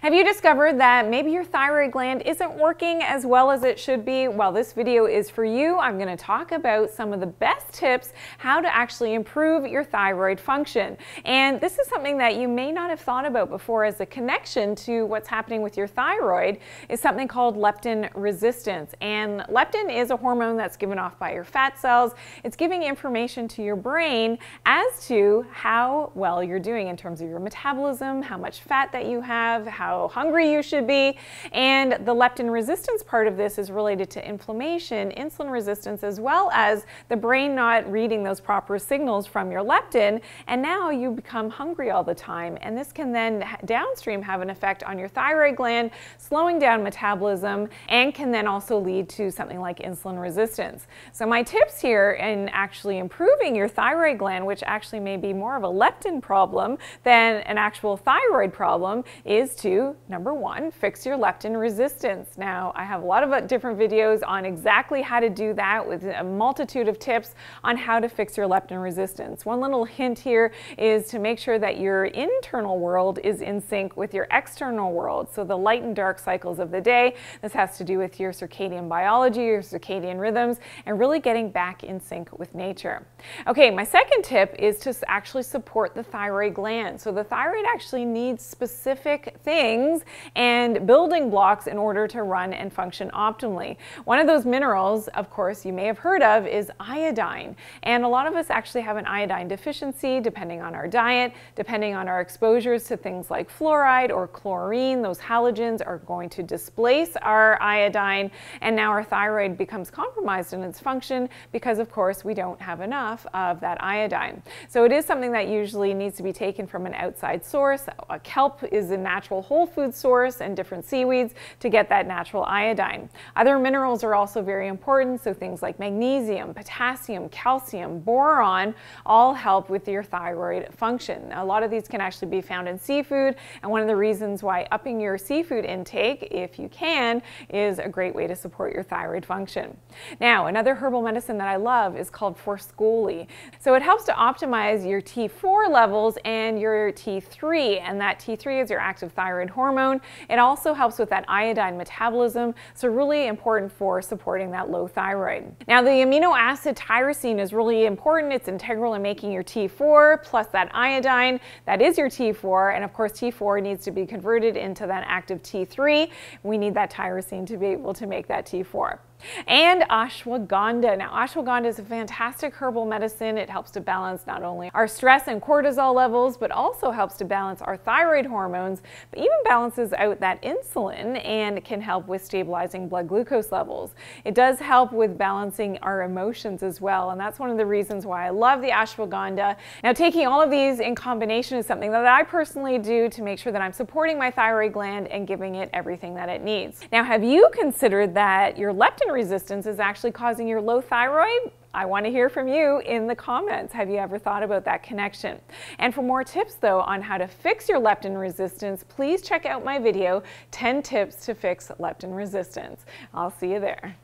Have you discovered that maybe your thyroid gland isn't working as well as it should be? Well, this video is for you. I'm going to talk about some of the best tips how to actually improve your thyroid function. And this is something that you may not have thought about before as a connection to what's happening with your thyroid is something called leptin resistance. And leptin is a hormone that's given off by your fat cells. It's giving information to your brain as to how well you're doing in terms of your metabolism, how much fat that you have, how hungry you should be. And the leptin resistance part of this is related to inflammation, insulin resistance, as well as the brain not reading those proper signals from your leptin. And now you become hungry all the time. And this can then downstream have an effect on your thyroid gland, slowing down metabolism, and can then also lead to something like insulin resistance. So my tips here in actually improving your thyroid gland, which actually may be more of a leptin problem than an actual thyroid problem, is to number one, fix your leptin resistance. Now, I have a lot of different videos on exactly how to do that with a multitude of tips on how to fix your leptin resistance. One little hint here is to make sure that your internal world is in sync with your external world. So the light and dark cycles of the day, this has to do with your circadian biology, your circadian rhythms, and really getting back in sync with nature. Okay, my second tip is to actually support the thyroid gland. So the thyroid actually needs specific things and building blocks in order to run and function optimally. One of those minerals, of course, you may have heard of is iodine. And a lot of us actually have an iodine deficiency depending on our diet, depending on our exposures to things like fluoride or chlorine. Those halogens are going to displace our iodine, and now our thyroid becomes compromised in its function because, of course, we don't have enough of that iodine. So it is something that usually needs to be taken from an outside source. Kelp is a natural whole food source and different seaweeds to get that natural iodine. Other minerals are also very important, so things like magnesium, potassium, calcium, boron all help with your thyroid function. Now, a lot of these can actually be found in seafood, and one of the reasons why upping your seafood intake, if you can, is a great way to support your thyroid function. Now, another herbal medicine that I love is called Forskolli. So it helps to optimize your T4 levels and your T3, and that T3 is your active thyroid hormone. It also helps with that iodine metabolism, so really important for supporting that low thyroid. Now, the amino acid tyrosine is really important. It's integral in making your T4 plus that iodine. That is your T4, and of course T4 needs to be converted into that active T3. We need that tyrosine to be able to make that T4. And ashwagandha. Now, ashwagandha is a fantastic herbal medicine. It helps to balance not only our stress and cortisol levels, but also helps to balance our thyroid hormones, but even balances out that insulin and can help with stabilizing blood glucose levels. It does help with balancing our emotions as well, and that's one of the reasons why I love the ashwagandha. Now, taking all of these in combination is something that I personally do to make sure that I'm supporting my thyroid gland and giving it everything that it needs. Now, have you considered that your leptin resistance is actually causing your low thyroid? I want to hear from you in the comments. Have you ever thought about that connection? And for more tips though on how to fix your leptin resistance, please check out my video, 10 tips to fix leptin resistance. I'll see you there.